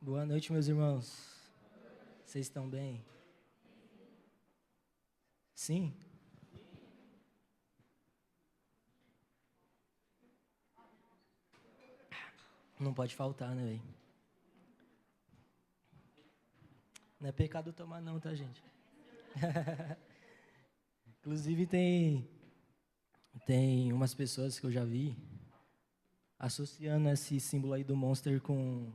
Boa noite, meus irmãos. Vocês estão bem? Sim? Não pode faltar, né, velho? Não é pecado tomar não, tá, gente? Inclusive, tem umas pessoas que eu já vi associando esse símbolo aí do Monster com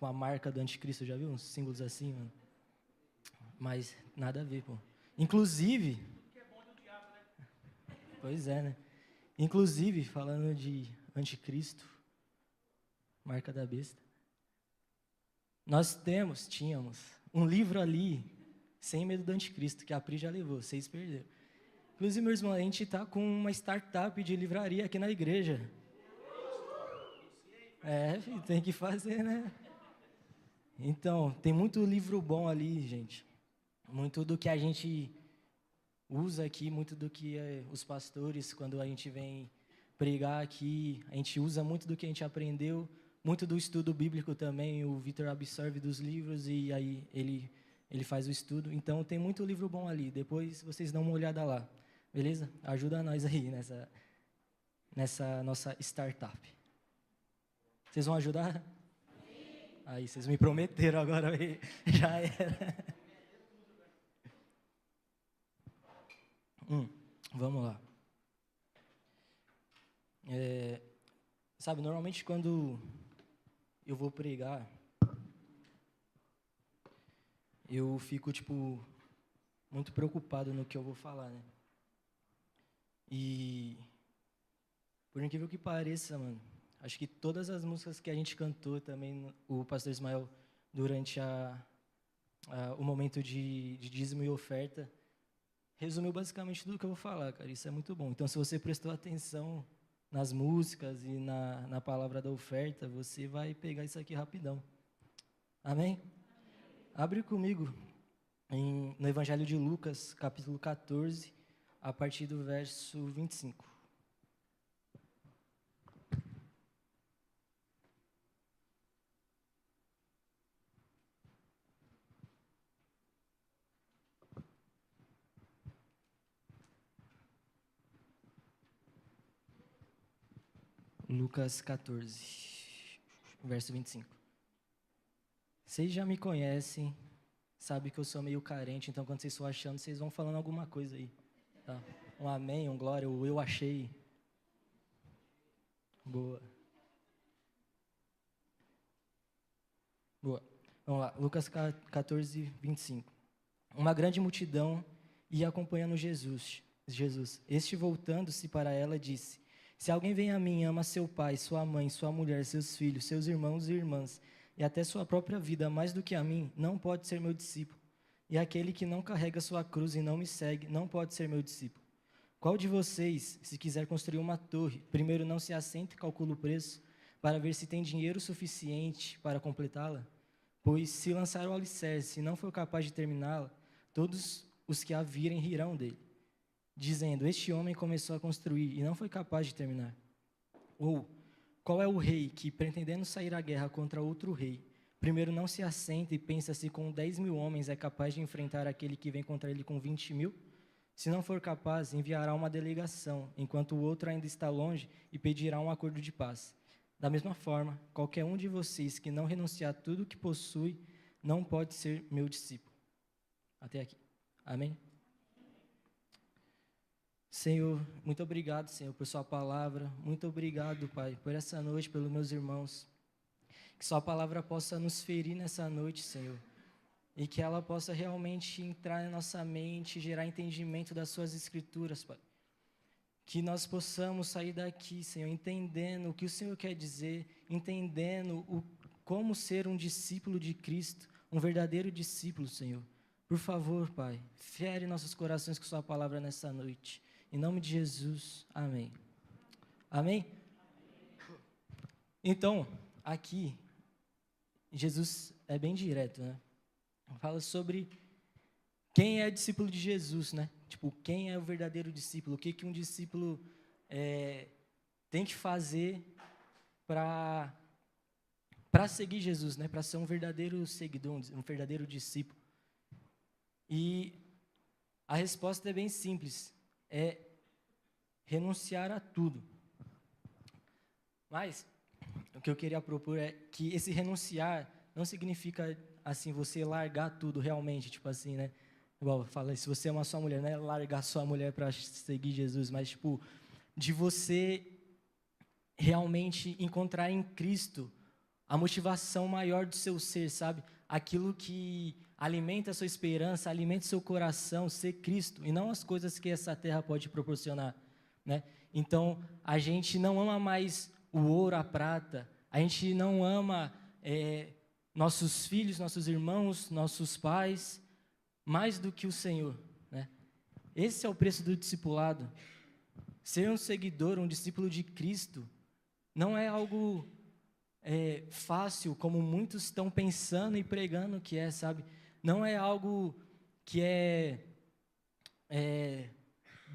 a marca do anticristo. Já viu uns símbolos assim, mano? Mas nada a ver, pô. Inclusive... Pois é, né? Inclusive, falando de anticristo, marca da besta, nós tínhamos um livro ali, Sem Medo do Anticristo, que a Pri já levou, vocês perderam. Inclusive, meus irmãos, a gente está com uma startup de livraria aqui na igreja. É, filho, tem que fazer, né? Então, tem muito livro bom ali, gente. Muito do que a gente usa aqui, muito do que os pastores, quando a gente vem pregar aqui, a gente usa muito do que a gente aprendeu, muito do estudo bíblico também, o Vitor absorve dos livros e aí ele faz o estudo. Então, tem muito livro bom ali, depois vocês dão uma olhada lá, beleza? Ajuda nós aí nessa nossa startup. Vocês vão ajudar? Aí, vocês me prometeram agora, aí, já era. Vamos lá. Sabe, normalmente quando eu vou pregar, eu fico, muito preocupado no que eu vou falar, né? E, por incrível que pareça, mano, acho que todas as músicas que a gente cantou também, o pastor Ismael, durante o momento de dízimo e oferta, resumiu basicamente tudo que eu vou falar, cara. Isso é muito bom. Então, se você prestou atenção nas músicas e na palavra da oferta, você vai pegar isso aqui rapidão. Amém? Abre comigo no Evangelho de Lucas, capítulo 14, a partir do verso 25. Lucas 14, verso 25. Vocês já me conhecem, sabem que eu sou meio carente, então quando vocês for achando, vocês vão falando alguma coisa aí. Tá? Um amém, um glória, o eu achei. Boa. Boa. Vamos lá, Lucas 14, 25. Uma grande multidão ia acompanhando Jesus. Este, voltando-se para ela, disse: Se alguém vem a mim e ama seu pai, sua mãe, sua mulher, seus filhos, seus irmãos e irmãs, e até sua própria vida mais do que a mim, não pode ser meu discípulo. E aquele que não carrega sua cruz e não me segue, não pode ser meu discípulo. Qual de vocês, se quiser construir uma torre, primeiro não se assenta e calcula o preço, para ver se tem dinheiro suficiente para completá-la? Pois se lançar o alicerce e não for capaz de terminá-la, todos os que a virem rirão dele, dizendo: Este homem começou a construir e não foi capaz de terminar. Ou, qual é o rei que, pretendendo sair à guerra contra outro rei, primeiro não se assenta e pensa se com 10.000 homens é capaz de enfrentar aquele que vem contra ele com 20.000? Se não for capaz, enviará uma delegação, enquanto o outro ainda está longe, e pedirá um acordo de paz. Da mesma forma, qualquer um de vocês que não renunciar a tudo o que possui, não pode ser meu discípulo. Até aqui. Amém? Senhor, muito obrigado, Senhor, por sua palavra. Muito obrigado, Pai, por essa noite, pelos meus irmãos. Que sua palavra possa nos ferir nessa noite, Senhor. E que ela possa realmente entrar na nossa mente, gerar entendimento das suas escrituras, Pai. Que nós possamos sair daqui, Senhor, entendendo o que o Senhor quer dizer, entendendo como ser um discípulo de Cristo, um verdadeiro discípulo, Senhor. Por favor, Pai, fere nossos corações com sua palavra nessa noite. Em nome de Jesus, amém. Amém? Então, aqui, Jesus é bem direto, né? Fala sobre quem é discípulo de Jesus, né? Tipo, quem é o verdadeiro discípulo? O que um discípulo tem que fazer para para seguir Jesus, né? Para ser um verdadeiro seguidor, um verdadeiro discípulo. E a resposta é bem simples, é renunciar a tudo. Mas o que eu queria propor é que esse renunciar não significa, assim, você largar tudo realmente, tipo assim, né? Igual eu falei, se você ama sua mulher, não é largar sua mulher para seguir Jesus, mas, tipo, de você realmente encontrar em Cristo a motivação maior do seu ser, sabe? Aquilo que alimenta a sua esperança, alimenta o seu coração, ser Cristo, e não as coisas que essa terra pode proporcionar, né? Então, a gente não ama mais o ouro, a prata, a gente não ama nossos filhos, nossos irmãos, nossos pais, mais do que o Senhor, né? Esse é o preço do discipulado. Ser um seguidor, um discípulo de Cristo, não é algo fácil, como muitos estão pensando e pregando que é, sabe? Não é algo que é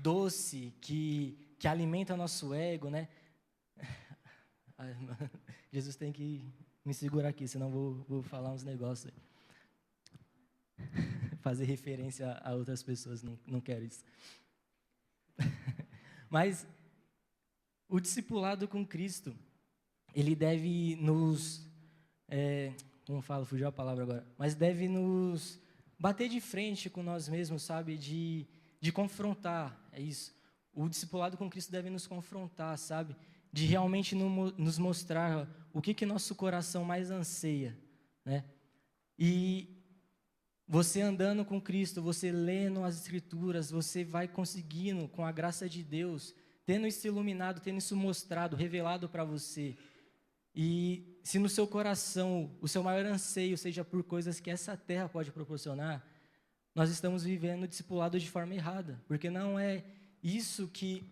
doce, que alimenta nosso ego, né? Ai, Jesus tem que me segurar aqui, senão vou falar uns negócios aí. Fazer referência a outras pessoas, não quero isso. Mas o discipulado com Cristo, ele deve nos, como falo, fugiu a palavra agora, mas deve nos bater de frente com nós mesmos, sabe, de confrontar, é isso. O discipulado com Cristo deve nos confrontar, sabe, de realmente nos mostrar o que nosso coração mais anseia, né, e você andando com Cristo, você lendo as Escrituras, você vai conseguindo, com a graça de Deus, tendo isso iluminado, tendo isso mostrado, revelado para você. E se no seu coração o seu maior anseio seja por coisas que essa terra pode proporcionar, nós estamos vivendo o discipulado de forma errada, porque não é isso que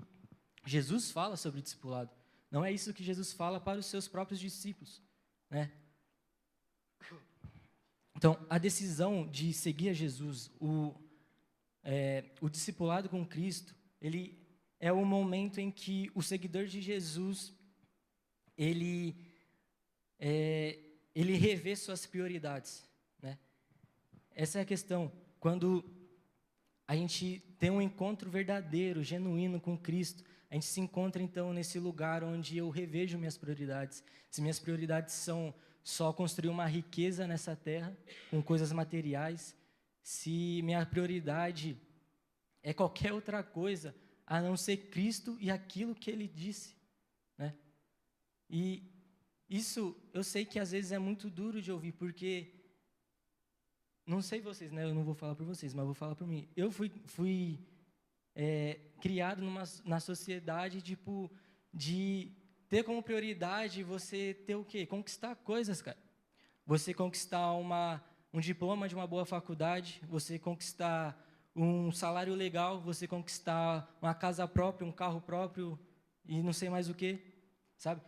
Jesus fala sobre o discipulado, não é isso que Jesus fala para os seus próprios discípulos, né? Então, a decisão de seguir a Jesus, o discipulado com Cristo, ele é o momento em que o seguidor de Jesus, ele revê suas prioridades, né? Essa é a questão. Quando a gente tem um encontro verdadeiro, genuíno com Cristo, a gente se encontra, então, nesse lugar onde eu revejo minhas prioridades. Se minhas prioridades são só construir uma riqueza nessa terra, com coisas materiais, se minha prioridade é qualquer outra coisa, a não ser Cristo e aquilo que Ele disse, né? E isso, eu sei que às vezes é muito duro de ouvir, porque, não sei vocês, né? Eu não vou falar por vocês, mas vou falar por mim. Eu fui criado na sociedade, tipo, de ter como prioridade você ter o quê? Conquistar coisas, cara. Você conquistar um diploma de uma boa faculdade, você conquistar um salário legal, você conquistar uma casa própria, um carro próprio e não sei mais o quê, sabe?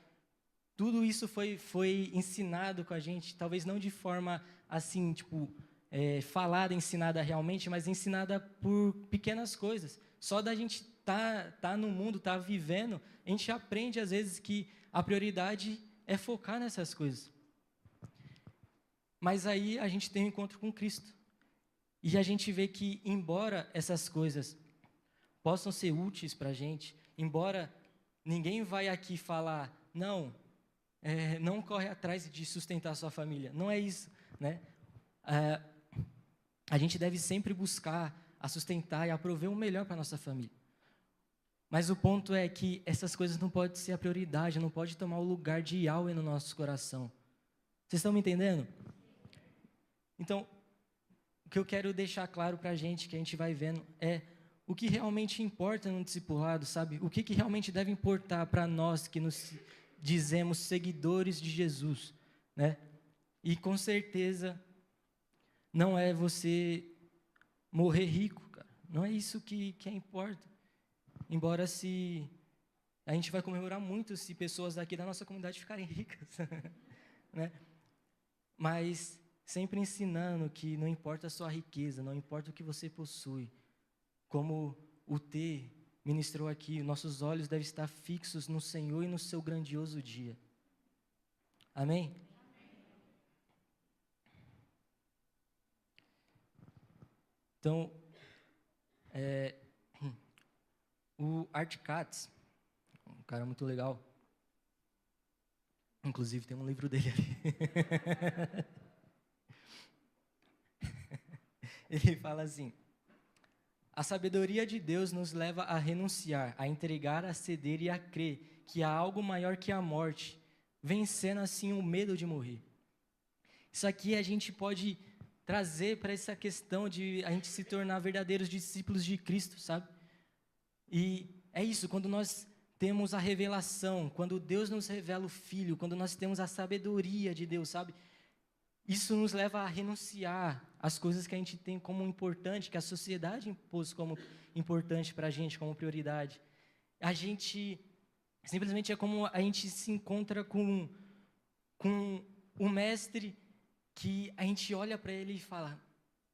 Tudo isso foi ensinado com a gente, talvez não de forma assim, tipo, falada, ensinada realmente, mas ensinada por pequenas coisas. Só da gente tá no mundo, tá vivendo, a gente aprende às vezes que a prioridade é focar nessas coisas. Mas aí a gente tem um encontro com Cristo. E a gente vê que, embora essas coisas possam ser úteis para a gente, embora ninguém vai aqui falar, não corre atrás de sustentar a sua família. Não é isso, né? A gente deve sempre buscar a sustentar e a prover o melhor para a nossa família. Mas o ponto é que essas coisas não podem ser a prioridade, não pode tomar o lugar de Yahweh no nosso coração. Vocês estão me entendendo? Então, o que eu quero deixar claro para a gente, que a gente vai vendo, é o que realmente importa no discipulado, sabe? O que realmente deve importar para nós que nos dizemos seguidores de Jesus, né? E com certeza não é você morrer rico, cara. Não é isso que importa. Embora a gente vai comemorar muito se pessoas daqui da nossa comunidade ficarem ricas, né? Mas sempre ensinando que não importa a sua riqueza, não importa o que você possui. Como o T ministrou aqui, nossos olhos devem estar fixos no Senhor e no seu grandioso dia. Amém? Então, o Art Katz, um cara muito legal, inclusive tem um livro dele ali. Ele fala assim: a sabedoria de Deus nos leva a renunciar, a entregar, a ceder e a crer que há algo maior que a morte, vencendo assim o medo de morrer. Isso aqui a gente pode trazer para essa questão de a gente se tornar verdadeiros discípulos de Cristo, sabe? E é isso, quando nós temos a revelação, quando Deus nos revela o Filho, quando nós temos a sabedoria de Deus, sabe? Isso nos leva a renunciar às coisas que a gente tem como importante, que a sociedade impôs como importante para a gente, como prioridade. A gente, simplesmente é como a gente se encontra com um mestre que a gente olha para ele e fala: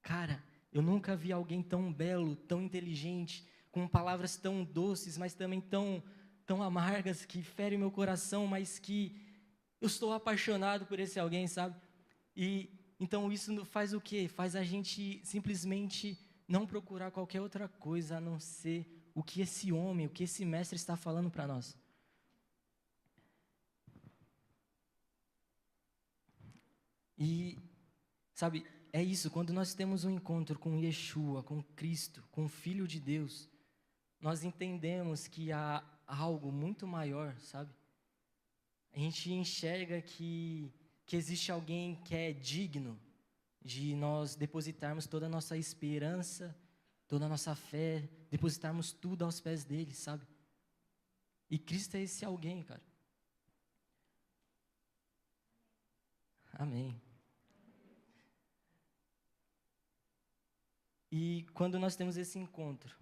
cara, eu nunca vi alguém tão belo, tão inteligente, com palavras tão doces, mas também tão amargas, que ferem meu coração, mas que eu estou apaixonado por esse alguém, sabe? E então isso faz o quê? Faz a gente simplesmente não procurar qualquer outra coisa a não ser o que esse homem, o que esse mestre está falando para nós. E, sabe, é isso, quando nós temos um encontro com Yeshua, com Cristo, com o Filho de Deus, nós entendemos que há algo muito maior, sabe? A gente enxerga que existe alguém que é digno de nós depositarmos toda a nossa esperança, toda a nossa fé, depositarmos tudo aos pés dele, sabe? E Cristo é esse alguém, cara. Amém. E quando nós temos esse encontro,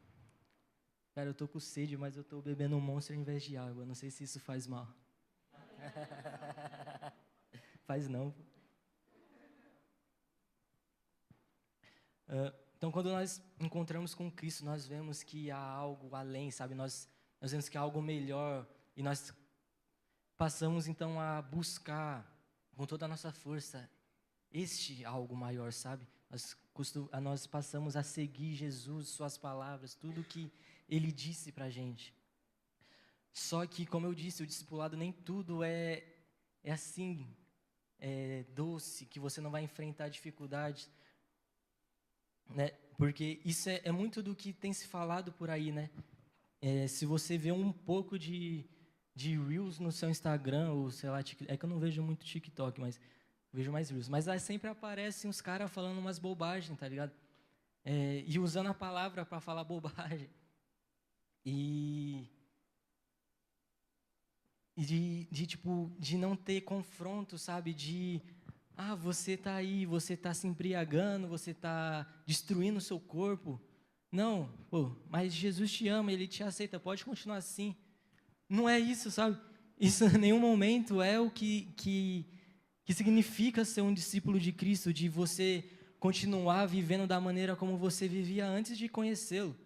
cara, eu tô com sede, mas eu tô bebendo um Monster em vez de água. Não sei se isso faz mal. Faz não. Então, quando nós encontramos com Cristo, nós vemos que há algo além, sabe? Nós vemos que há algo melhor e nós passamos, então, a buscar com toda a nossa força este algo maior, sabe? Nós passamos a seguir Jesus, suas palavras, tudo que ele disse pra gente. Só que, como eu disse, o discipulado nem tudo é assim, doce, que você não vai enfrentar dificuldades, né? Porque isso é muito do que tem se falado por aí, né? Se você vê um pouco de Reels no seu Instagram, ou sei lá, é que eu não vejo muito TikTok, mas vejo mais Reels. Mas aí sempre aparecem uns caras falando umas bobagens, tá ligado? E usando a palavra para falar bobagem. E de não ter confronto, sabe? Você tá aí, você tá se embriagando, você tá destruindo o seu corpo. Não, mas Jesus te ama, Ele te aceita, pode continuar assim. Não é isso, sabe? Isso em nenhum momento é o que significa ser um discípulo de Cristo, de você continuar vivendo da maneira como você vivia antes de conhecê-lo.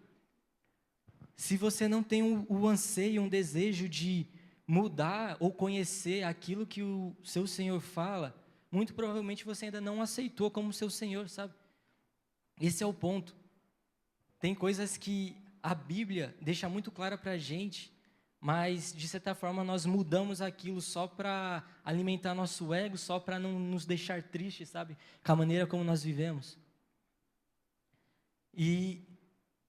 Se você não tem o anseio, um desejo de mudar ou conhecer aquilo que o seu Senhor fala, muito provavelmente você ainda não aceitou como seu Senhor, sabe? Esse é o ponto. Tem coisas que a Bíblia deixa muito clara para a gente, mas, de certa forma, nós mudamos aquilo só para alimentar nosso ego, só para não nos deixar tristes, sabe? Com a maneira como nós vivemos. E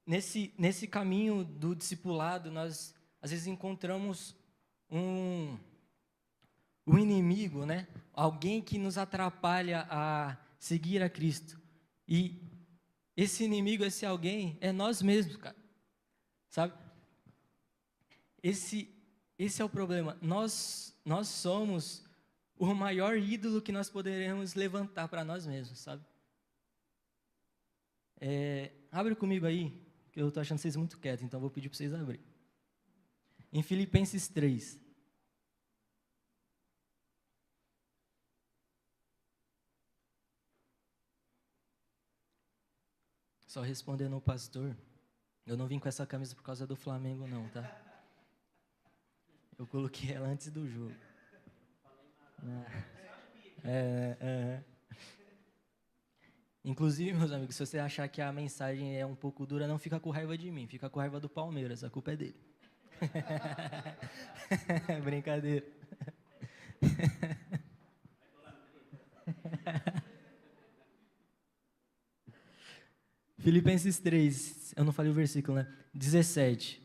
nesse caminho do discipulado, nós, às vezes, encontramos um inimigo, né? Alguém que nos atrapalha a seguir a Cristo. E esse inimigo, esse alguém, é nós mesmos, cara. Sabe? Esse é o problema. Nós somos o maior ídolo que nós poderemos levantar para nós mesmos, sabe? Abre comigo aí, que eu estou achando vocês muito quietos, então vou pedir para vocês abrirem. Em Filipenses 3. Só respondendo ao pastor, eu não vim com essa camisa por causa do Flamengo não, tá? Eu coloquei ela antes do jogo. Inclusive, meus amigos, se você achar que a mensagem é um pouco dura, não fica com raiva de mim, fica com raiva do Palmeiras, a culpa é dele. Brincadeira. Filipenses 3, eu não falei o versículo, né? 17.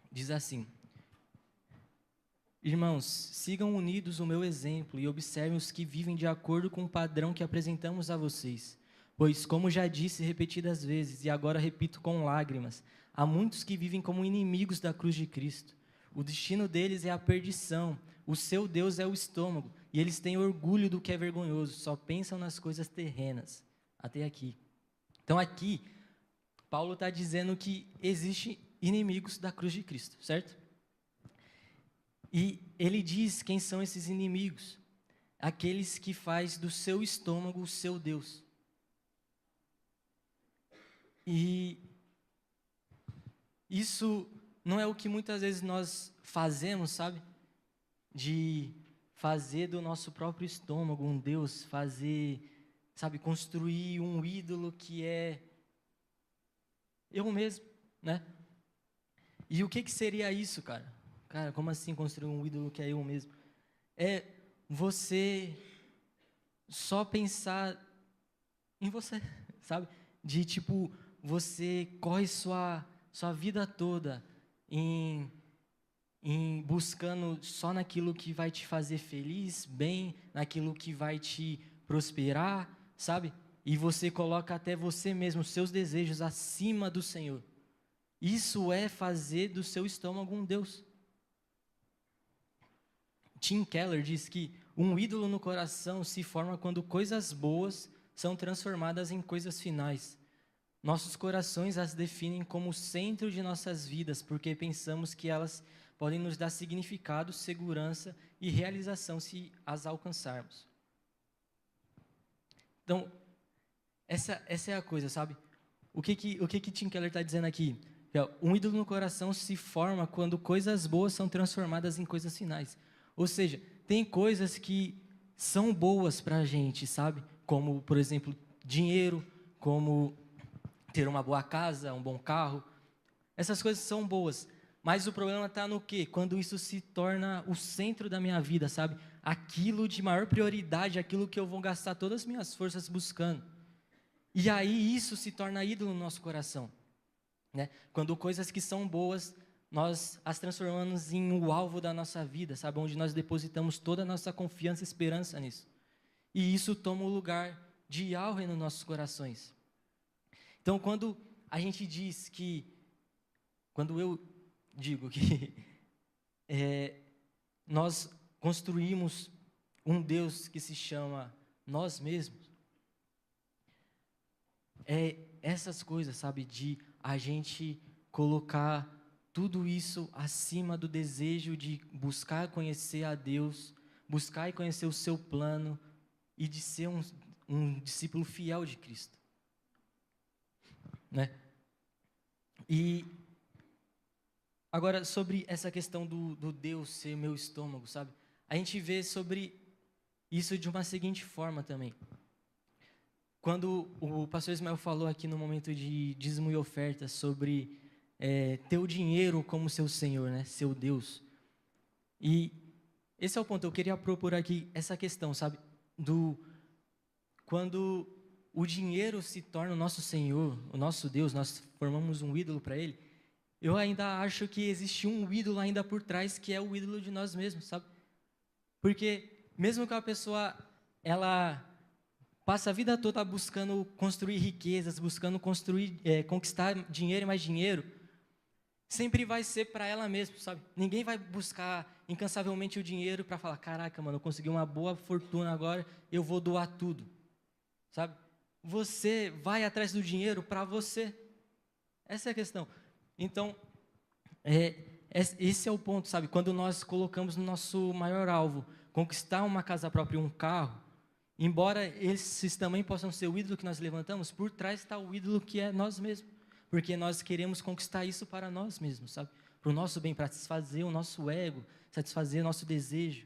Diz assim: Irmãos, sigam unidos o meu exemplo e observem os que vivem de acordo com o padrão que apresentamos a vocês. Pois, como já disse repetidas vezes, e agora repito com lágrimas, há muitos que vivem como inimigos da cruz de Cristo. O destino deles é a perdição, o seu Deus é o estômago, e eles têm orgulho do que é vergonhoso, só pensam nas coisas terrenas. Até aqui. Então, aqui, Paulo está dizendo que existem inimigos da cruz de Cristo, certo? E ele diz quem são esses inimigos. Aqueles que faz do seu estômago o seu Deus. E isso não é o que muitas vezes nós fazemos, sabe? De fazer do nosso próprio estômago um Deus, fazer, sabe, construir um ídolo que é eu mesmo, né? E o que seria isso, cara? Cara, como assim construir um ídolo que é eu mesmo? É você só pensar em você, sabe? De tipo, você corre sua vida toda em buscando só naquilo que vai te fazer feliz, bem, naquilo que vai te prosperar, sabe? E você coloca até você mesmo, os seus desejos acima do Senhor. Isso é fazer do seu estômago um Deus. Tim Keller diz que um ídolo no coração se forma quando coisas boas são transformadas em coisas finais. Nossos corações as definem como o centro de nossas vidas, porque pensamos que elas podem nos dar significado, segurança e realização se as alcançarmos. Então, essa é a coisa, sabe? O que Tim Keller está dizendo aqui? Um ídolo no coração se forma quando coisas boas são transformadas em coisas finais. Ou seja, tem coisas que são boas para a gente, sabe? Como, por exemplo, dinheiro, como ter uma boa casa, um bom carro. Essas coisas são boas. Mas o problema está no quê? Quando isso se torna o centro da minha vida, sabe? Aquilo de maior prioridade, aquilo que eu vou gastar todas as minhas forças buscando. E aí isso se torna ídolo no nosso coração. Né? Quando coisas que são boas, nós as transformamos em o alvo da nossa vida, sabe? Onde nós depositamos toda a nossa confiança e esperança nisso. E isso toma o lugar de Yahweh nos nossos corações. Então, quando a gente diz que, quando eu digo que nós construímos um Deus que se chama nós mesmos, é essas coisas, sabe? De a gente colocar tudo isso acima do desejo de buscar conhecer a Deus, buscar e conhecer o seu plano e de ser um discípulo fiel de Cristo. Né? E agora, sobre essa questão do Deus ser meu estômago, sabe? A gente vê sobre isso de uma seguinte forma também. Quando o pastor Ismael falou aqui no momento de dízimo e oferta sobre ter o dinheiro como seu Senhor, né? Seu Deus. E esse é o ponto, eu queria propor aqui essa questão, sabe? Quando o dinheiro se torna o nosso Senhor, o nosso Deus, nós formamos um ídolo para Ele, eu ainda acho que existe um ídolo ainda por trás, que é o ídolo de nós mesmos, sabe? Porque mesmo que a pessoa, ela passa a vida toda buscando construir riquezas, buscando conquistar dinheiro e mais dinheiro, sempre vai ser para ela mesma, sabe? Ninguém vai buscar incansavelmente o dinheiro para falar, caraca, mano, eu consegui uma boa fortuna agora, eu vou doar tudo, sabe? Você vai atrás do dinheiro para você. Essa é a questão. Então, esse é o ponto, sabe? Quando nós colocamos no nosso maior alvo, conquistar uma casa própria e um carro, embora esses também possam ser o ídolo que nós levantamos, por trás está o ídolo que é nós mesmos. porque nós queremos conquistar isso para nós mesmos, sabe? Para o nosso bem, para satisfazer o nosso ego, satisfazer o nosso desejo.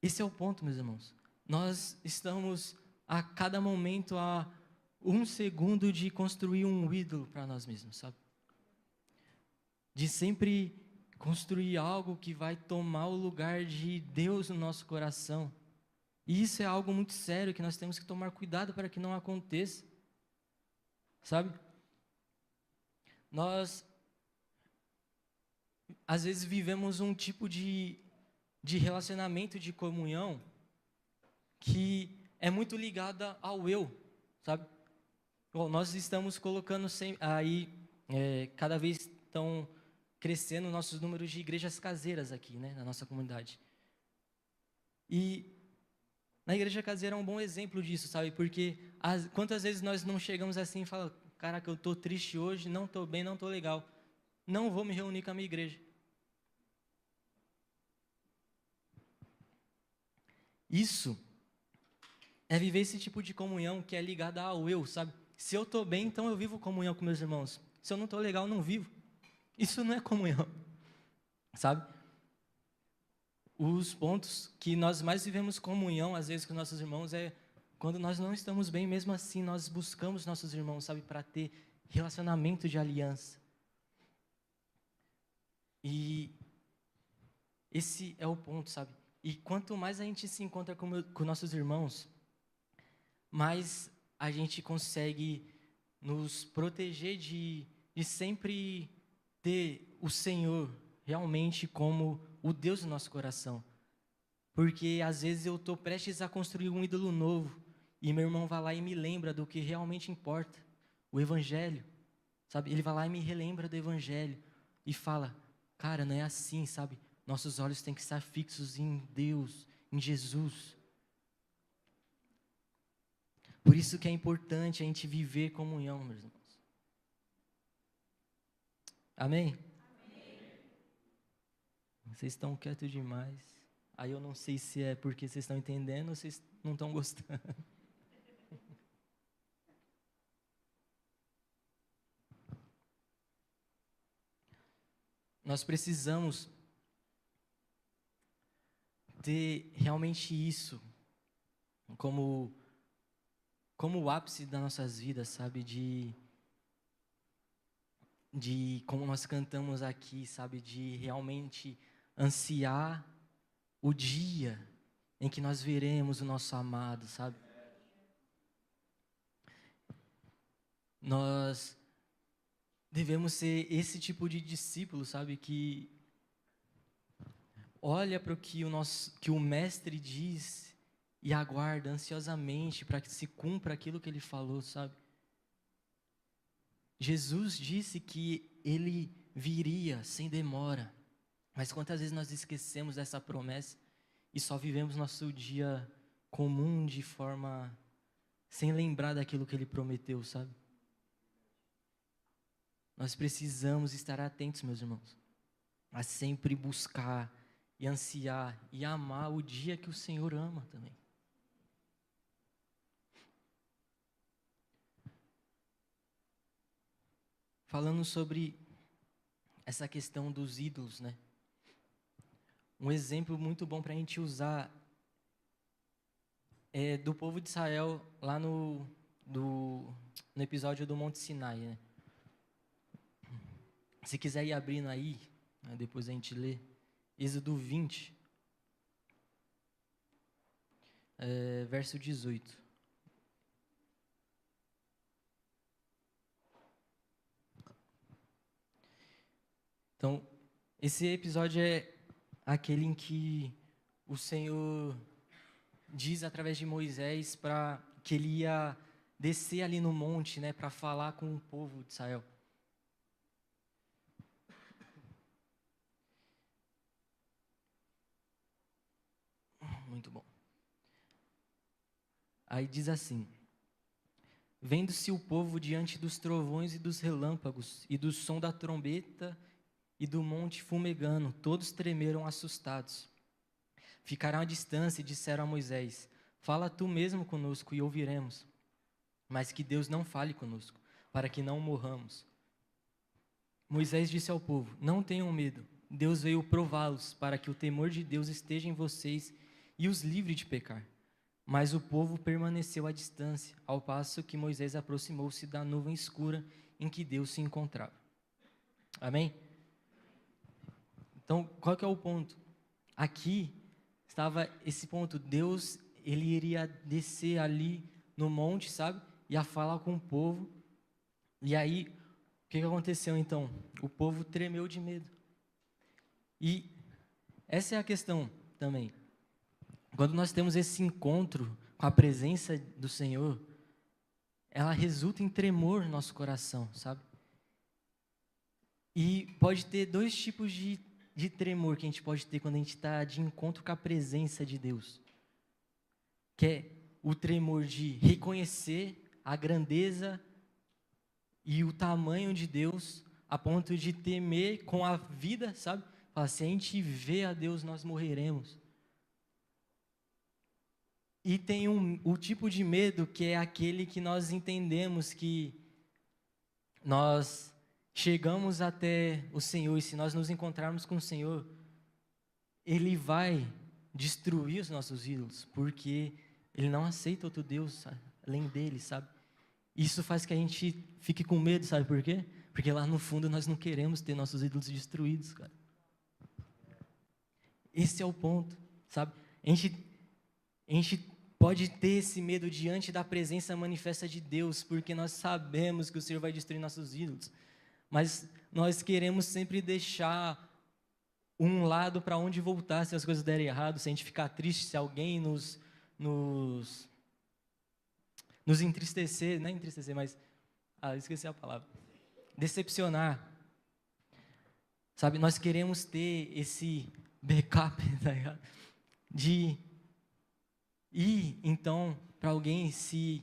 Esse é o ponto, meus irmãos. Nós estamos a cada momento a 1 segundo de construir um ídolo para nós mesmos, sabe? De sempre construir algo que vai tomar o lugar de Deus no nosso coração. E isso é algo muito sério que nós temos que tomar cuidado para que não aconteça, sabe? Nós, às vezes, vivemos um tipo de relacionamento, de comunhão, que é muito ligada ao eu, sabe? Bom, nós estamos colocando aí, cada vez estão crescendo nossos números de igrejas caseiras aqui, né, na nossa comunidade. E na igreja caseira é um bom exemplo disso, sabe? Porque quantas vezes nós não chegamos assim e falamos, caraca, eu estou triste hoje, não estou bem, não estou legal, não vou me reunir com a minha igreja. Isso é viver esse tipo de comunhão que é ligada ao eu, sabe? Se eu estou bem, então eu vivo comunhão com meus irmãos. Se eu não estou legal, eu não vivo. Isso não é comunhão, sabe? Os pontos que nós mais vivemos comunhão, às vezes, com nossos irmãos, é quando nós não estamos bem, mesmo assim, nós buscamos nossos irmãos, sabe? Para ter relacionamento de aliança. E esse é o ponto, sabe? E quanto mais a gente se encontra com nossos irmãos, mais a gente consegue nos proteger de sempre ter o Senhor realmente como o Deus do nosso coração. Porque às vezes eu estou prestes a construir um ídolo novo e meu irmão vai lá e me lembra do que realmente importa, o Evangelho, sabe? Ele vai lá e me relembra do Evangelho e fala, cara, não é assim, sabe? Nossos olhos têm que estar fixos em Deus, em Jesus. Por isso que é importante a gente viver comunhão, meus irmãos. Amém? Amém. Vocês estão quietos demais. Aí eu não sei se é porque vocês estão entendendo ou vocês não estão gostando. Nós precisamos ter realmente isso como o ápice das nossas vidas, sabe? De como nós cantamos aqui, sabe? De realmente ansiar o dia em que nós veremos o nosso amado, sabe? Nós devemos ser esse tipo de discípulo, sabe? Que olha para o que o mestre diz e aguarda ansiosamente para que se cumpra aquilo que ele falou, sabe? Jesus disse que ele viria sem demora, mas quantas vezes nós esquecemos dessa promessa e só vivemos nosso dia comum de forma sem lembrar daquilo que ele prometeu, sabe? Nós precisamos estar atentos, meus irmãos, a sempre buscar e ansiar e amar o dia que o Senhor ama também. Falando sobre essa questão dos ídolos, né? Um exemplo muito bom para a gente usar é do povo de Israel lá no episódio do Monte Sinai, né? Se quiser ir abrindo aí, né, depois a gente lê, Êxodo 20, verso 18. Então, esse episódio é aquele em que o Senhor diz através de Moisés para que ele ia descer ali no monte, né, para falar com o povo de Israel. Muito bom. Aí diz assim: vendo-se o povo diante dos trovões e dos relâmpagos, e do som da trombeta e do monte fumegando, todos tremeram assustados. Ficaram à distância e disseram a Moisés: fala tu mesmo conosco e ouviremos. Mas que Deus não fale conosco, para que não morramos. Moisés disse ao povo: não tenham medo, Deus veio prová-los, para que o temor de Deus esteja em vocês e os livre de pecar. Mas o povo permaneceu à distância, ao passo que Moisés aproximou-se da nuvem escura em que Deus se encontrava. Amém? Então, qual que é o ponto? Aqui estava esse ponto. Deus, ele iria descer ali no monte, sabe? Ia falar com o povo. E aí, o que aconteceu então? O povo tremeu de medo. E essa é a questão também. Quando nós temos esse encontro com a presença do Senhor, ela resulta em tremor no nosso coração, sabe? E pode ter dois tipos de tremor que a gente pode ter quando a gente está de encontro com a presença de Deus. Que é o tremor de reconhecer a grandeza e o tamanho de Deus, a ponto de temer com a vida, sabe? Falar, se a gente vê a Deus, nós morreremos. E tem o tipo de medo que é aquele que nós entendemos que nós chegamos até o Senhor, e se nós nos encontrarmos com o Senhor, Ele vai destruir os nossos ídolos, porque Ele não aceita outro Deus, sabe, além dele, sabe? Isso faz que a gente fique com medo, sabe por quê? Porque lá no fundo nós não queremos ter nossos ídolos destruídos, cara. Esse é o ponto, sabe? A gente pode ter esse medo diante da presença manifesta de Deus, porque nós sabemos que o Senhor vai destruir nossos ídolos. Mas nós queremos sempre deixar um lado para onde voltar se as coisas derem errado, se a gente ficar triste, se alguém nos entristecer, não é entristecer, mas, esqueci a palavra, decepcionar. Sabe, nós queremos ter esse backup, tá ligado? De ir, então, para alguém se,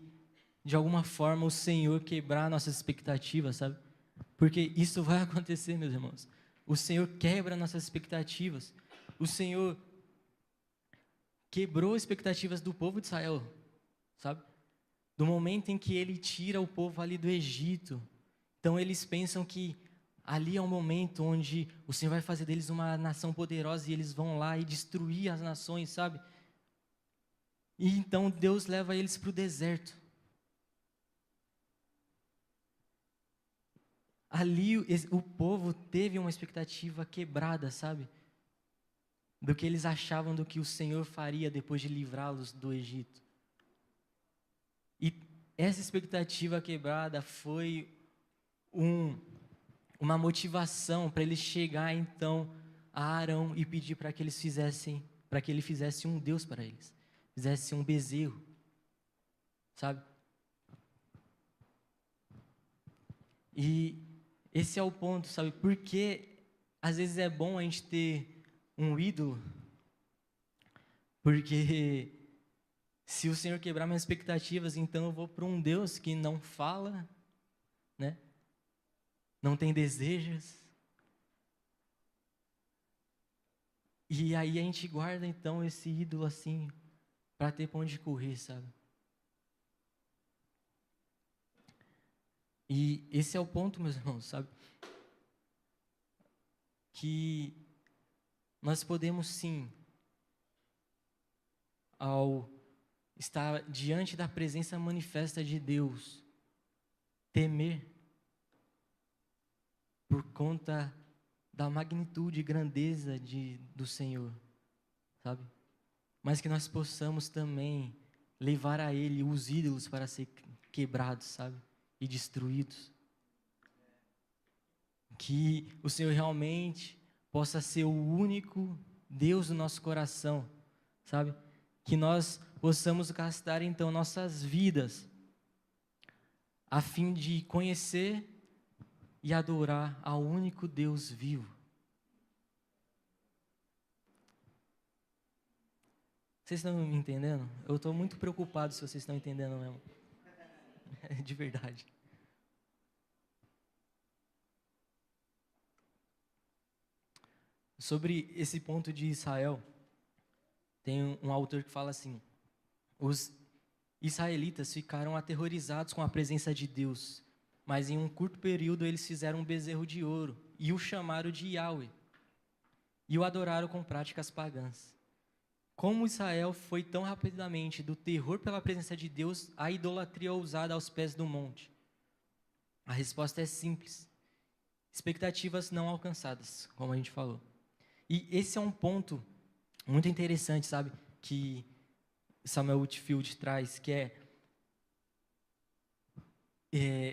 de alguma forma, o Senhor quebrar nossas expectativas, sabe? Porque isso vai acontecer, meus irmãos. O Senhor quebra nossas expectativas. O Senhor quebrou as expectativas do povo de Israel, sabe? Do momento em que Ele tira o povo ali do Egito. Então, eles pensam que ali é um momento onde o Senhor vai fazer deles uma nação poderosa e eles vão lá e destruir as nações, sabe? E então Deus leva eles para o deserto. Ali o povo teve uma expectativa quebrada, sabe? Do que eles achavam do que o Senhor faria depois de livrá-los do Egito. E essa expectativa quebrada foi uma motivação para eles chegar então a Arão e pedir para que ele fizesse um Deus para eles, fizesse um bezerro, sabe? E esse é o ponto, sabe? Porque às vezes é bom a gente ter um ídolo, porque se o Senhor quebrar minhas expectativas, então eu vou para um Deus que não fala, né? Não tem desejos. E aí a gente guarda então esse ídolo assim, para ter para onde correr, sabe? E esse é o ponto, meus irmãos, sabe? Que nós podemos sim, ao estar diante da presença manifesta de Deus, temer por conta da magnitude e grandeza do Senhor, sabe? Mas que nós possamos também levar a Ele os ídolos para ser quebrados, sabe? E destruídos. Que o Senhor realmente possa ser o único Deus do nosso coração, sabe? Que nós possamos gastar então nossas vidas a fim de conhecer e adorar ao único Deus vivo. Vocês estão me entendendo? Eu estou muito preocupado se vocês estão entendendo mesmo. De verdade. Sobre esse ponto de Israel, tem um autor que fala assim: os israelitas ficaram aterrorizados com a presença de Deus, mas em um curto período eles fizeram um bezerro de ouro e o chamaram de Yahweh e o adoraram com práticas pagãs. Como Israel foi tão rapidamente do terror pela presença de Deus à idolatria ousada aos pés do monte? A resposta é simples: expectativas não alcançadas, como a gente falou. E esse é um ponto muito interessante, sabe, que Samuel Whitfield traz, que é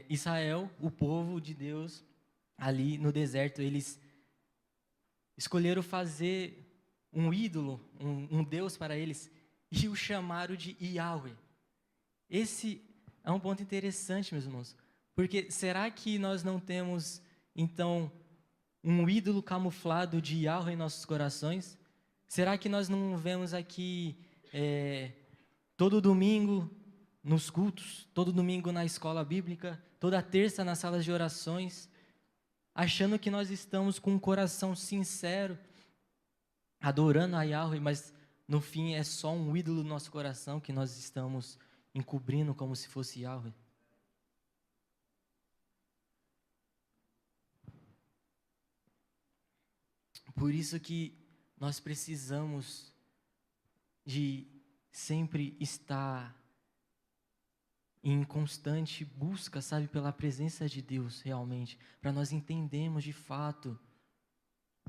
Israel, o povo de Deus, ali no deserto, eles escolheram fazer um ídolo, um Deus para eles, e o chamaram de Yahweh. Esse é um ponto interessante, meus irmãos, porque será que nós não temos, então, um ídolo camuflado de Yahweh em nossos corações? Será que nós não vemos aqui todo domingo nos cultos, todo domingo na escola bíblica, toda terça nas salas de orações, achando que nós estamos com um coração sincero, adorando a Yahweh, mas no fim é só um ídolo no nosso coração que nós estamos encobrindo como se fosse Yahweh? Por isso que nós precisamos de sempre estar em constante busca, sabe, pela presença de Deus realmente, para nós entendermos de fato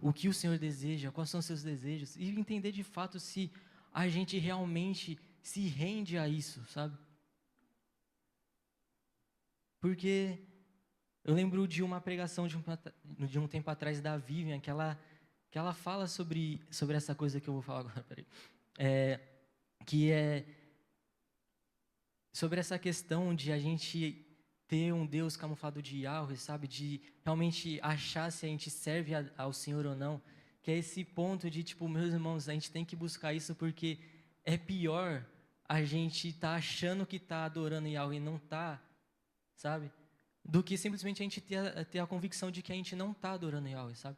o que o Senhor deseja, quais são os seus desejos, e entender de fato se a gente realmente se rende a isso, sabe? Porque eu lembro de uma pregação de um tempo atrás da Vivian, que ela fala sobre essa coisa que eu vou falar agora, peraí. Que é sobre essa questão de a gente ter um Deus camuflado de Yahweh, sabe? De realmente achar se a gente serve ao Senhor ou não. Que é esse ponto de, tipo, meus irmãos, a gente tem que buscar isso porque é pior a gente tá achando que tá adorando Yahweh e não tá, sabe? Do que simplesmente a gente ter a convicção de que a gente não tá adorando Yahweh, sabe?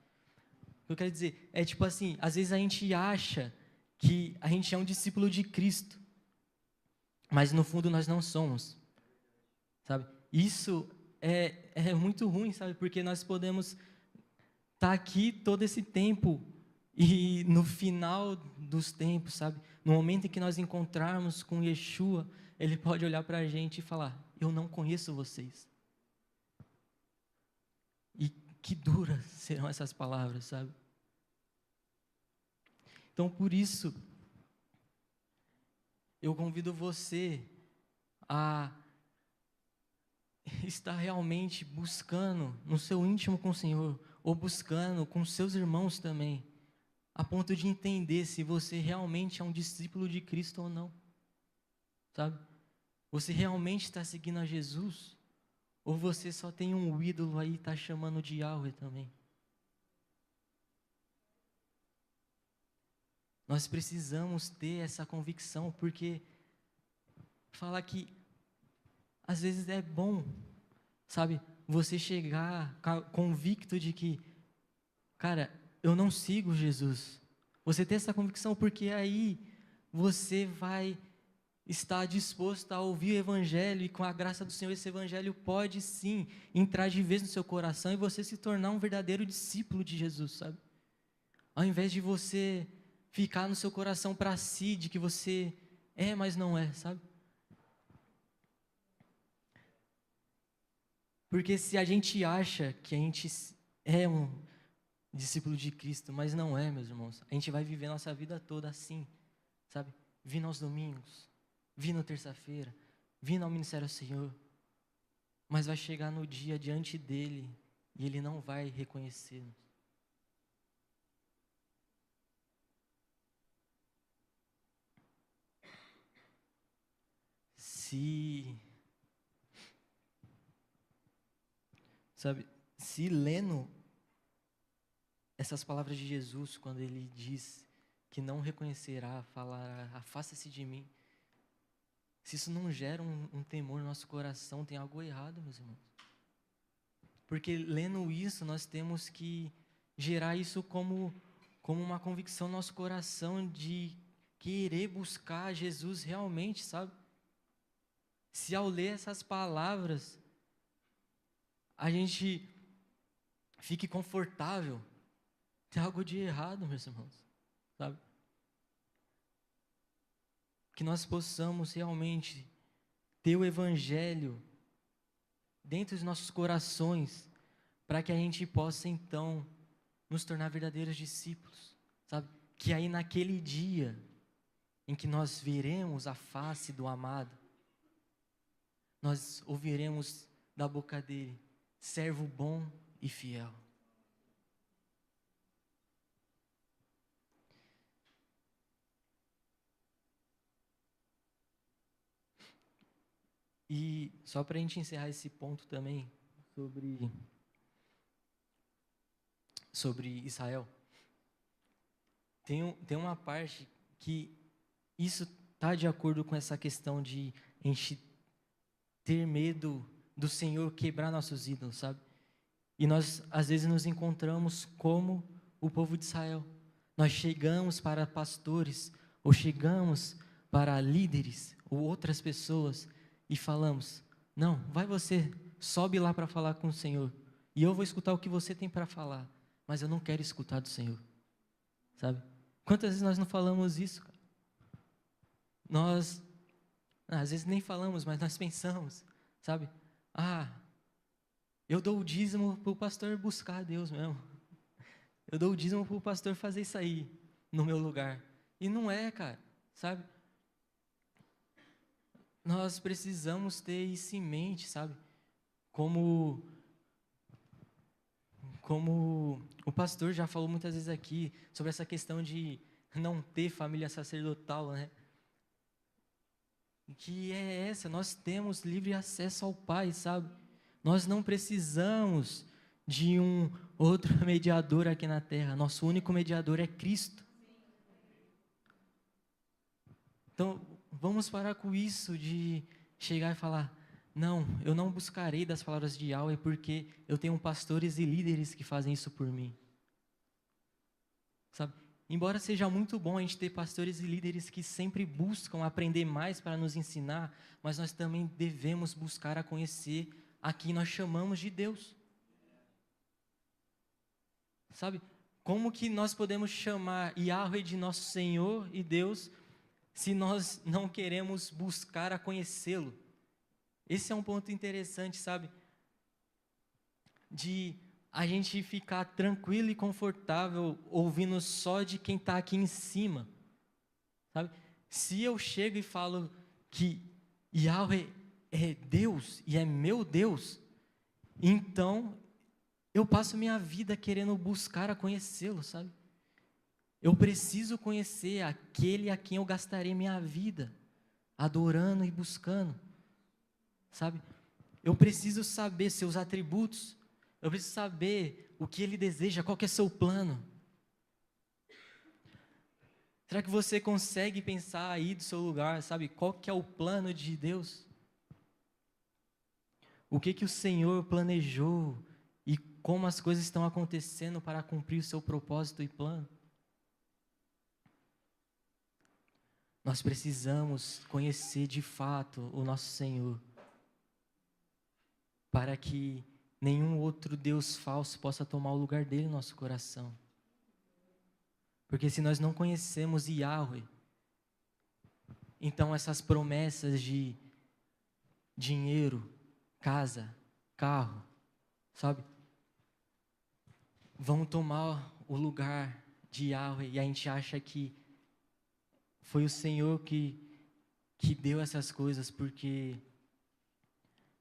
O que eu quero dizer é, tipo assim, às vezes a gente acha que a gente é um discípulo de Cristo, mas no fundo nós não somos, sabe? Isso é muito ruim, sabe? Porque nós podemos estar aqui todo esse tempo e no final dos tempos, sabe? No momento em que nós encontrarmos com Yeshua, ele pode olhar para a gente e falar: eu não conheço vocês. E que duras serão essas palavras, sabe? Então, por isso, eu convido você a estar realmente buscando no seu íntimo com o Senhor, ou buscando com seus irmãos também, a ponto de entender se você realmente é um discípulo de Cristo ou não, sabe? Você realmente está seguindo a Jesus? Ou você só tem um ídolo aí e está chamando de Yahweh também? Nós precisamos ter essa convicção, porque falar que às vezes é bom, sabe? Você chegar convicto de que, cara, eu não sigo Jesus. Você ter essa convicção, porque aí você vai estar disposto a ouvir o Evangelho, e com a graça do Senhor, esse Evangelho pode sim entrar de vez no seu coração e você se tornar um verdadeiro discípulo de Jesus, sabe? Ao invés de você ficar no seu coração para si, de que você é, mas não é, sabe? Porque se a gente acha que a gente é um discípulo de Cristo, mas não é, meus irmãos, a gente vai viver nossa vida toda assim, sabe? Vindo aos domingos, vindo terça-feira, vindo ao ministério do Senhor, mas vai chegar no dia diante dele e ele não vai reconhecer-nos. Se lendo essas palavras de Jesus, quando ele diz que não reconhecerá, falará, afasta-se de mim, se isso não gera um temor no nosso coração, tem algo errado, meus irmãos. Porque lendo isso, nós temos que gerar isso como uma convicção no nosso coração de querer buscar Jesus realmente, sabe? Se ao ler essas palavras, a gente fique confortável. Tem algo de errado, meus irmãos, sabe? Que nós possamos realmente ter o Evangelho dentro dos nossos corações, para que a gente possa, então, nos tornar verdadeiros discípulos, sabe? Que aí naquele dia em que nós veremos a face do amado, nós ouviremos da boca dele, servo bom e fiel. E só para a gente encerrar esse ponto também, sobre Israel, tem uma parte que isso está de acordo com essa questão de a gente ter medo do Senhor quebrar nossos ídolos, sabe? E nós, às vezes, nos encontramos como o povo de Israel. Nós chegamos para pastores, ou chegamos para líderes, ou outras pessoas, e falamos: não, vai você, sobe lá para falar com o Senhor, e eu vou escutar o que você tem para falar, mas eu não quero escutar do Senhor, sabe? Quantas vezes nós não falamos isso, cara? Nós, às vezes nem falamos, mas nós pensamos, sabe? Eu dou o dízimo para o pastor buscar a Deus mesmo. Eu dou o dízimo para o pastor fazer isso aí, no meu lugar. E não é, cara, sabe? Nós precisamos ter isso em mente, sabe? Como o pastor já falou muitas vezes aqui, sobre essa questão de não ter família sacerdotal, né? Que é essa, nós temos livre acesso ao Pai, sabe? Nós não precisamos de um outro mediador aqui na terra, nosso único mediador é Cristo. Então, vamos parar com isso de chegar e falar: não, eu não buscarei das palavras de Yahweh porque eu tenho pastores e líderes que fazem isso por mim. Sabe? Embora seja muito bom a gente ter pastores e líderes que sempre buscam aprender mais para nos ensinar, mas nós também devemos buscar a conhecer a quem nós chamamos de Deus. Sabe? Como que nós podemos chamar Yahweh de nosso Senhor e Deus se nós não queremos buscar a conhecê-lo? Esse é um ponto interessante, sabe? De a gente ficar tranquilo e confortável ouvindo só de quem está aqui em cima, sabe? Se eu chego e falo que Yahweh é Deus e é meu Deus, então eu passo minha vida querendo buscar a conhecê-lo, sabe? Eu preciso conhecer aquele a quem eu gastarei minha vida, adorando e buscando, sabe? Eu preciso saber seus atributos, eu preciso saber o que Ele deseja, qual que é seu plano. Será que você consegue pensar aí do seu lugar, sabe? Qual que é o plano de Deus? O que o Senhor planejou e como as coisas estão acontecendo para cumprir o seu propósito e plano? Nós precisamos conhecer de fato o nosso Senhor, para que nenhum outro Deus falso possa tomar o lugar dele no nosso coração. Porque se nós não conhecemos Yahweh, então essas promessas de dinheiro, casa, carro, sabe? Vão tomar o lugar de Yahweh e a gente acha que foi o Senhor que deu essas coisas porque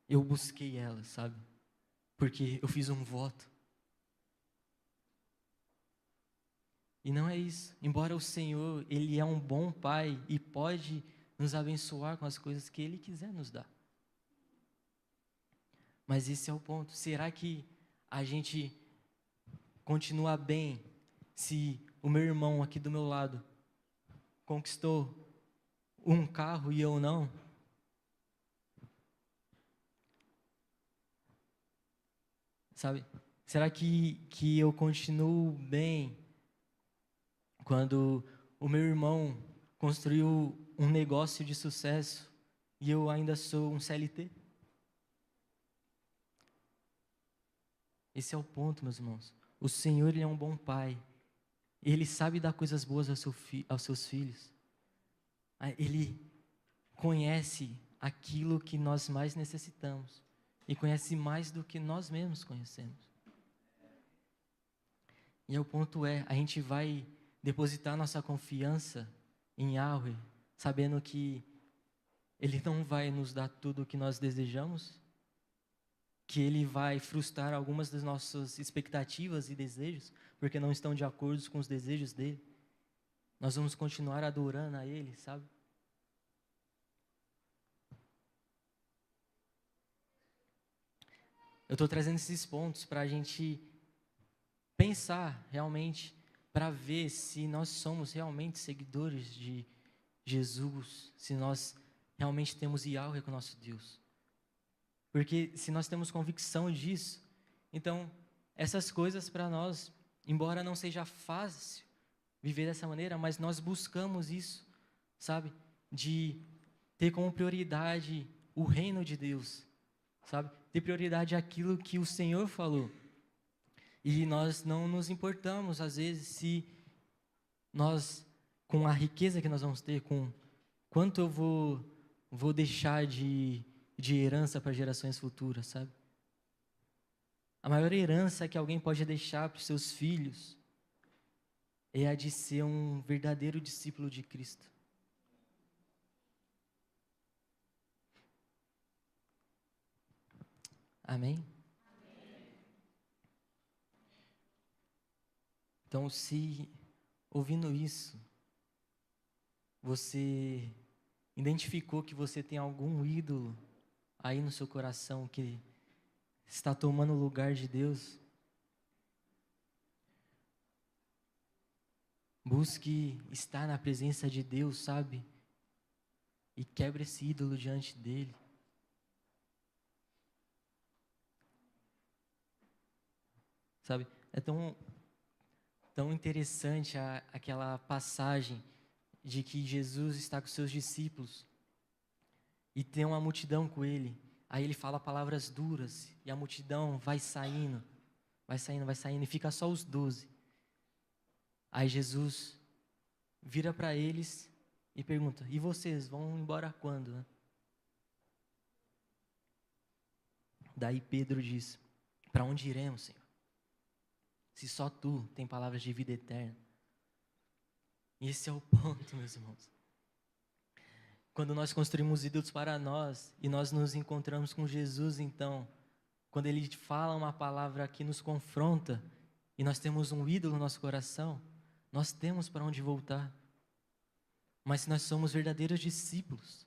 eu busquei elas, sabe? Porque eu fiz um voto. E não é isso. Embora o Senhor, Ele é um bom Pai e pode nos abençoar com as coisas que Ele quiser nos dar. Mas esse é o ponto. Será que a gente continua bem se o meu irmão aqui do meu lado conquistou um carro e eu não? Sabe? Será que eu continuo bem quando o meu irmão construiu um negócio de sucesso e eu ainda sou um CLT? Esse é o ponto, meus irmãos. O Senhor, Ele é um bom pai. Ele sabe dar coisas boas aos seus filhos. Ele conhece aquilo que nós mais necessitamos. E conhece mais do que nós mesmos conhecemos. E o ponto é, a gente vai depositar nossa confiança em Yahweh, sabendo que Ele não vai nos dar tudo o que nós desejamos, que Ele vai frustrar algumas das nossas expectativas e desejos, porque não estão de acordo com os desejos dEle. Nós vamos continuar adorando a Ele, sabe? Eu estou trazendo esses pontos para a gente pensar realmente, para ver se nós somos realmente seguidores de Jesus, se nós realmente temos Yahweh com o nosso Deus. Porque se nós temos convicção disso, então essas coisas para nós, embora não seja fácil viver dessa maneira, mas nós buscamos isso, sabe? De ter como prioridade o reino de Deus, sabe? Ter prioridade aquilo que o Senhor falou. E nós não nos importamos, às vezes, se nós, com a riqueza que nós vamos ter, com quanto eu vou deixar de herança para gerações futuras, sabe? A maior herança que alguém pode deixar para os seus filhos é a de ser um verdadeiro discípulo de Cristo. Amém? Então, se ouvindo isso, você identificou que você tem algum ídolo aí no seu coração que está tomando o lugar de Deus, busque estar na presença de Deus, sabe? E quebre esse ídolo diante dele. Sabe? É tão interessante aquela passagem de que Jesus está com seus discípulos e tem uma multidão com ele. Aí ele fala palavras duras e a multidão vai saindo e fica só os 12. Aí Jesus vira para eles e pergunta: e vocês vão embora quando, né? Daí Pedro diz: para onde iremos, Senhor? Se só Tu tem palavras de vida eterna. E esse é o ponto, meus irmãos. Quando nós construímos ídolos para nós e nós nos encontramos com Jesus, então, quando Ele fala uma palavra que nos confronta e nós temos um ídolo no nosso coração, nós temos para onde voltar. Mas se nós somos verdadeiros discípulos,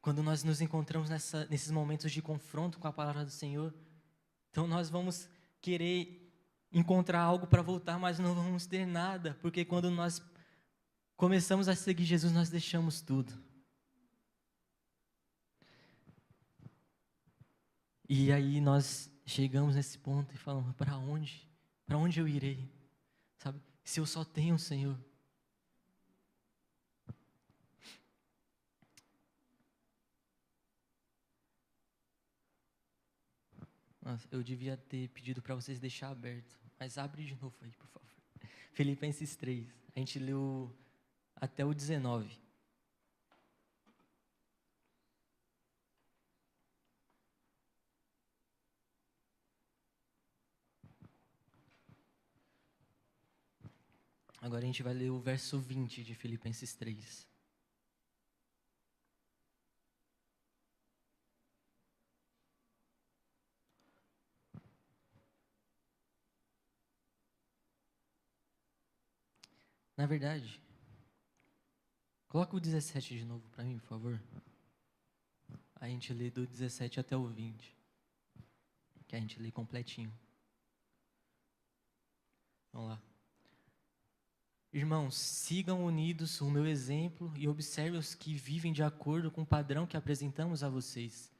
quando nós nos encontramos nesses momentos de confronto com a palavra do Senhor, então nós vamos querer encontrar algo para voltar, mas não vamos ter nada, porque quando nós começamos a seguir Jesus, nós deixamos tudo. E aí nós chegamos nesse ponto e falamos: para onde? Para onde eu irei? Sabe? Se eu só tenho o Senhor. Nossa, eu devia ter pedido para vocês deixar aberto, mas abre de novo aí, por favor. Filipenses 3, a gente leu até o 19. Agora a gente vai ler o verso 20 de Filipenses 3. Na verdade, coloca o 17 de novo para mim, por favor. A gente lê do 17 até o 20, que a gente lê completinho. Vamos lá. Irmãos, sigam unidos o meu exemplo e observem os que vivem de acordo com o padrão que apresentamos a vocês.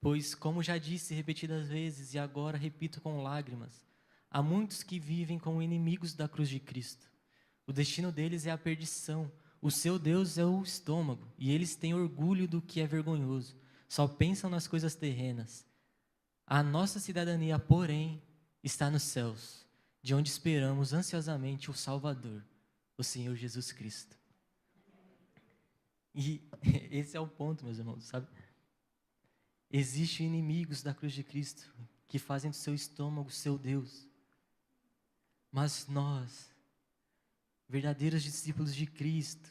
Pois, como já disse repetidas vezes e agora repito com lágrimas, há muitos que vivem como inimigos da cruz de Cristo. O destino deles é a perdição, o seu Deus é o estômago, e eles têm orgulho do que é vergonhoso, só pensam nas coisas terrenas. A nossa cidadania, porém, está nos céus, de onde esperamos ansiosamente o Salvador, o Senhor Jesus Cristo. E esse é o ponto, meus irmãos, sabe? Existem inimigos da cruz de Cristo que fazem do seu estômago seu Deus. Mas nós, verdadeiros discípulos de Cristo,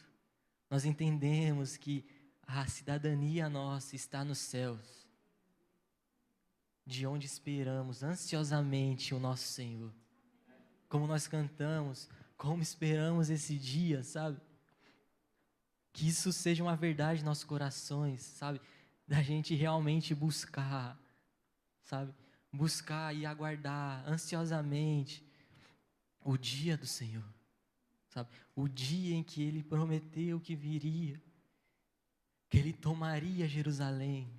nós entendemos que a cidadania nossa está nos céus, de onde esperamos ansiosamente o nosso Senhor. Como nós cantamos, como esperamos esse dia, sabe? Que isso seja uma verdade em nossos corações, sabe? Da gente realmente buscar, sabe? Buscar e aguardar ansiosamente o dia do Senhor, sabe? O dia em que Ele prometeu que viria, que Ele tomaria Jerusalém,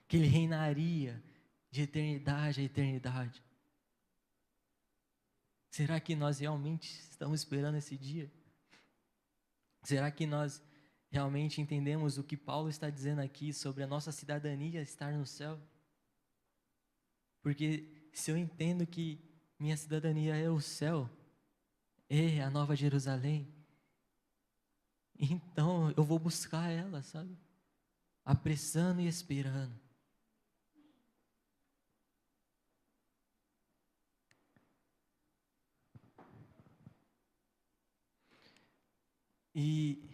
que Ele reinaria de eternidade a eternidade. Será que nós realmente estamos esperando esse dia? Será que nós realmente entendemos o que Paulo está dizendo aqui sobre a nossa cidadania estar no céu? Porque se eu entendo que minha cidadania é o céu, é a Nova Jerusalém, então eu vou buscar ela, sabe? Apressando e esperando. E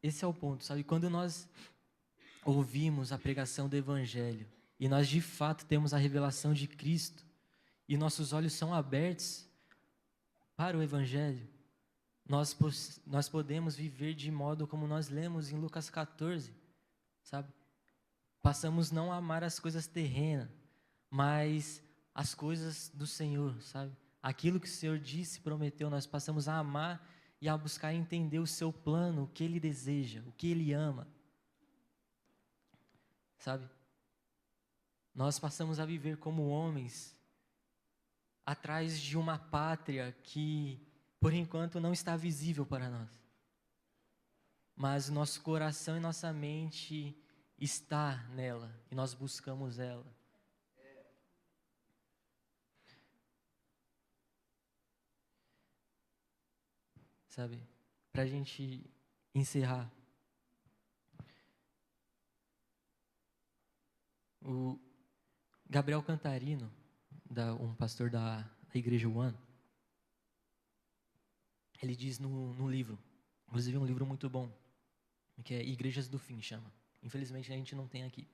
esse é o ponto, sabe? Quando nós ouvimos a pregação do Evangelho e nós de fato temos a revelação de Cristo e nossos olhos são abertos para o Evangelho, nós podemos viver de modo como nós lemos em Lucas 14, sabe? Passamos não a amar as coisas terrenas, mas as coisas do Senhor, sabe? Aquilo que o Senhor disse, prometeu, nós passamos a amar e a buscar entender o seu plano, o que Ele deseja, o que Ele ama, sabe? Nós passamos a viver como homens atrás de uma pátria que, por enquanto, não está visível para nós. Mas nosso coração e nossa mente está nela e nós buscamos ela. Sabe? Para a gente encerrar. O Gabriel Cantarino, um pastor da Igreja One, ele diz no livro, inclusive um livro muito bom, que é Igrejas do Fim, chama. Infelizmente a gente não tem aqui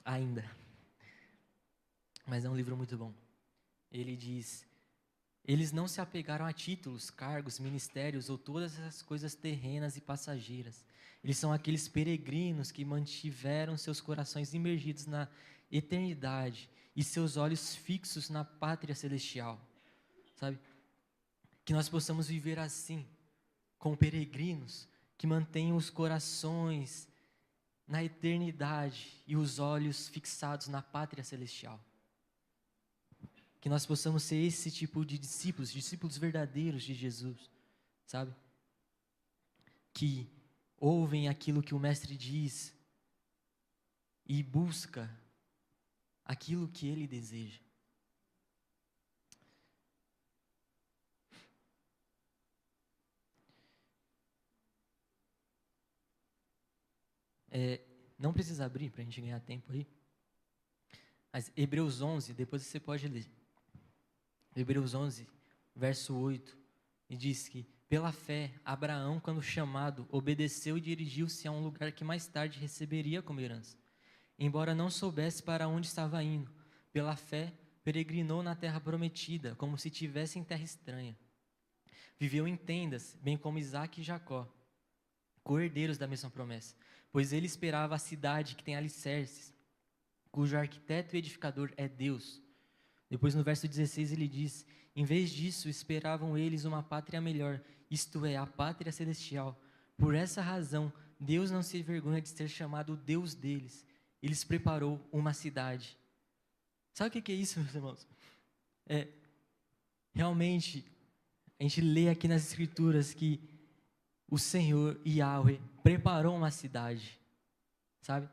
ainda, mas é um livro muito bom. Ele diz: eles não se apegaram a títulos, cargos, ministérios ou todas essas coisas terrenas e passageiras. Eles são aqueles peregrinos que mantiveram seus corações imergidos na eternidade e seus olhos fixos na pátria celestial, sabe? Que nós possamos viver assim, como peregrinos, que mantenham os corações na eternidade e os olhos fixados na pátria celestial. Que nós possamos ser esse tipo de discípulos, discípulos verdadeiros de Jesus, sabe? Que ouvem aquilo que o Mestre diz e busca aquilo que Ele deseja. Não precisa abrir para a gente ganhar tempo aí. Mas Hebreus 11, depois você pode ler. Hebreus 11, verso 8, e diz que, pela fé, Abraão, quando chamado, obedeceu e dirigiu-se a um lugar que mais tarde receberia como herança. Embora não soubesse para onde estava indo, pela fé, peregrinou na terra prometida, como se estivesse em terra estranha. Viveu em tendas, bem como Isaque e Jacó, co-herdeiros da mesma promessa, pois ele esperava a cidade que tem alicerces, cujo arquiteto e edificador é Deus. Depois no verso 16 ele diz: em vez disso esperavam eles uma pátria melhor, isto é, a pátria celestial. Por essa razão, Deus não se envergonha de ser chamado o Deus deles. Ele lhes preparou uma cidade. Sabe o que é isso, meus irmãos? Realmente, a gente lê aqui nas Escrituras que o Senhor, Yahweh, preparou uma cidade, sabe?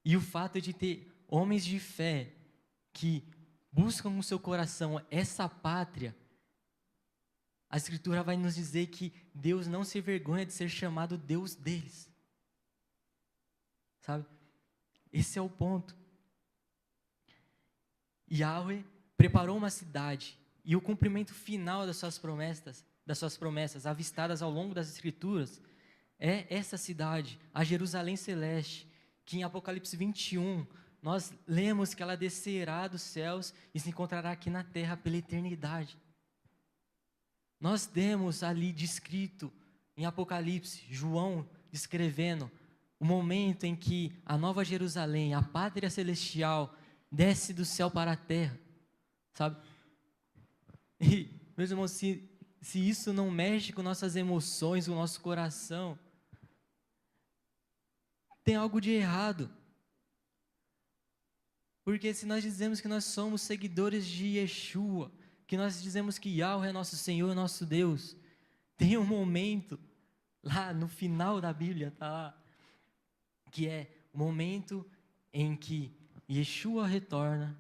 E o fato de ter homens de fé que buscam no seu coração essa pátria, a Escritura vai nos dizer que Deus não se envergonha de ser chamado Deus deles. Sabe? Esse é o ponto. Yahweh preparou uma cidade e o cumprimento final das suas promessas avistadas ao longo das Escrituras é essa cidade, a Jerusalém Celeste, que em Apocalipse 21 nós lemos que ela descerá dos céus e se encontrará aqui na terra pela eternidade. Nós temos ali descrito em Apocalipse, João descrevendo o momento em que a Nova Jerusalém, a pátria celestial, desce do céu para a terra, sabe? E, meus irmãos, se isso não mexe com nossas emoções, com o nosso coração, tem algo de errado. Porque se nós dizemos que nós somos seguidores de Yeshua, que nós dizemos que Yahweh é nosso Senhor, nosso Deus, tem um momento lá no final da Bíblia, tá lá, que é o momento em que Yeshua retorna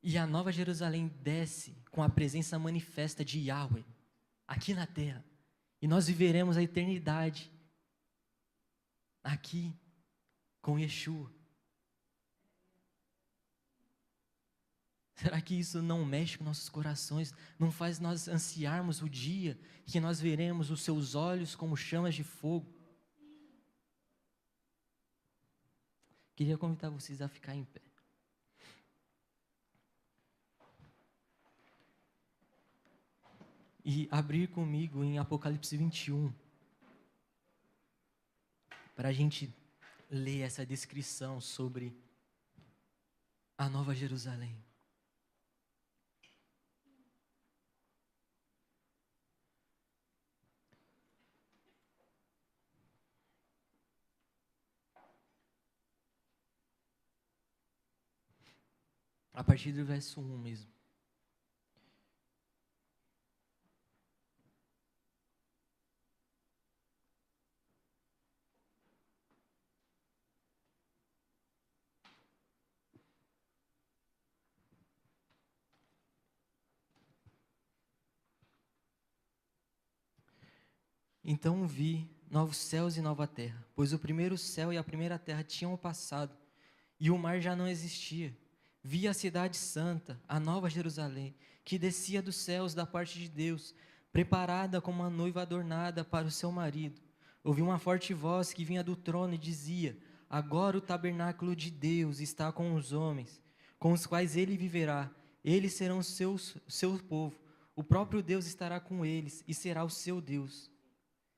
e a Nova Jerusalém desce com a presença manifesta de Yahweh aqui na terra. E nós viveremos a eternidade aqui com Yeshua. Será que isso não mexe com nossos corações? Não faz nós ansiarmos o dia que nós veremos os seus olhos como chamas de fogo? Queria convidar vocês a ficar em pé. E abrir comigo em Apocalipse 21. Para a gente ler essa descrição sobre a Nova Jerusalém. A partir do verso 1 mesmo. Então vi novos céus e nova terra, pois o primeiro céu e a primeira terra tinham passado, e o mar já não existia. Vi a cidade santa, a nova Jerusalém, que descia dos céus da parte de Deus, preparada como uma noiva adornada para o seu marido. Ouvi uma forte voz que vinha do trono e dizia: agora o tabernáculo de Deus está com os homens, com os quais ele viverá. Eles serão seu povo. O próprio Deus estará com eles e será o seu Deus.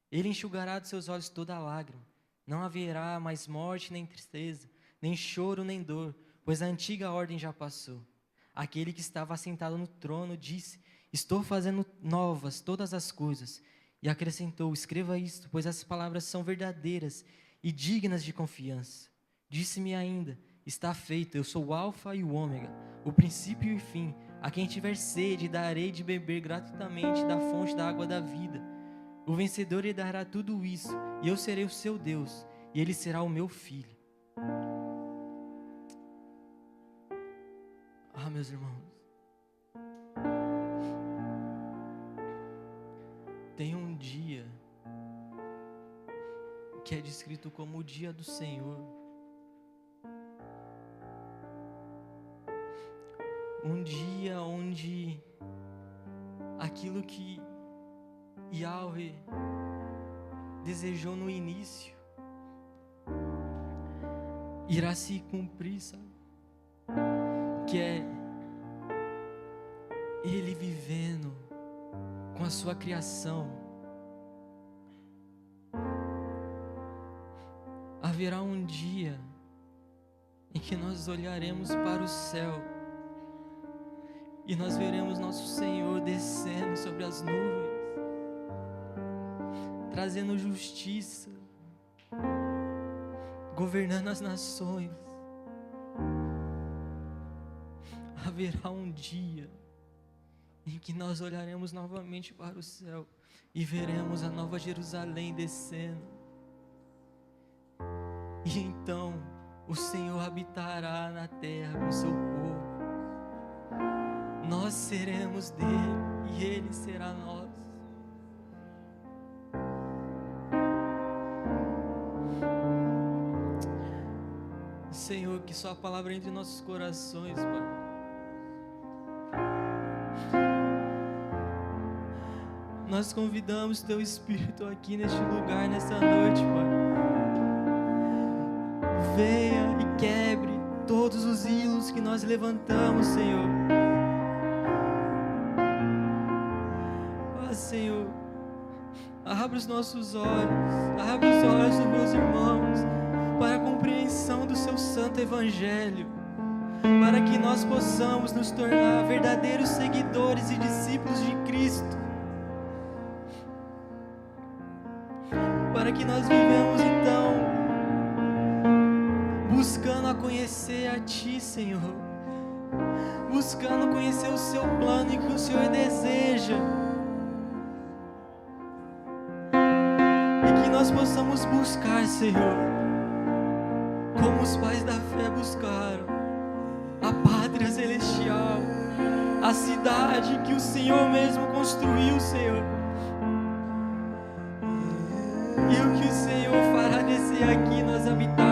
Ele enxugará dos seus olhos toda lágrima. Não haverá mais morte nem tristeza, nem choro nem dor, pois a antiga ordem já passou. Aquele que estava assentado no trono disse: estou fazendo novas todas as coisas. E acrescentou: escreva isto, pois essas palavras são verdadeiras e dignas de confiança. Disse-me ainda: está feito, eu sou o Alfa e o Ômega, o princípio e o fim. A quem tiver sede, darei de beber gratuitamente da fonte da água da vida. O vencedor lhe dará tudo isso, e eu serei o seu Deus, e ele será o meu filho. Ah, meus irmãos, tem um dia que é descrito como o dia do Senhor. Um dia onde aquilo que Yahweh desejou no início irá se cumprir, sabe? Que é Ele vivendo com a sua criação. Haverá um dia em que nós olharemos para o céu e nós veremos nosso Senhor descendo sobre as nuvens, trazendo justiça, governando as nações. Haverá um dia em que nós olharemos novamente para o céu e veremos a Nova Jerusalém descendo. E então o Senhor habitará na terra com seu povo. nós seremos dele e ele será nosso. Senhor, que sua palavra entre em nossos corações, Pai. Nós convidamos Teu Espírito aqui neste lugar, nessa noite, Pai. Venha e quebre todos os ídolos que nós levantamos, Senhor. Ah, Senhor, abre os nossos olhos, abre os olhos dos meus irmãos para a compreensão do Seu santo Evangelho, para que nós possamos nos tornar verdadeiros seguidores e discípulos de Cristo, para que nós vivamos então buscando a conhecer a Ti, Senhor, buscando conhecer o Seu plano e o que o Senhor deseja, e que nós possamos buscar, Senhor, como os pais da fé buscaram a pátria celestial, a cidade que o Senhor mesmo construiu, Senhor, e o que o Senhor fará descer aqui nós habitarmos.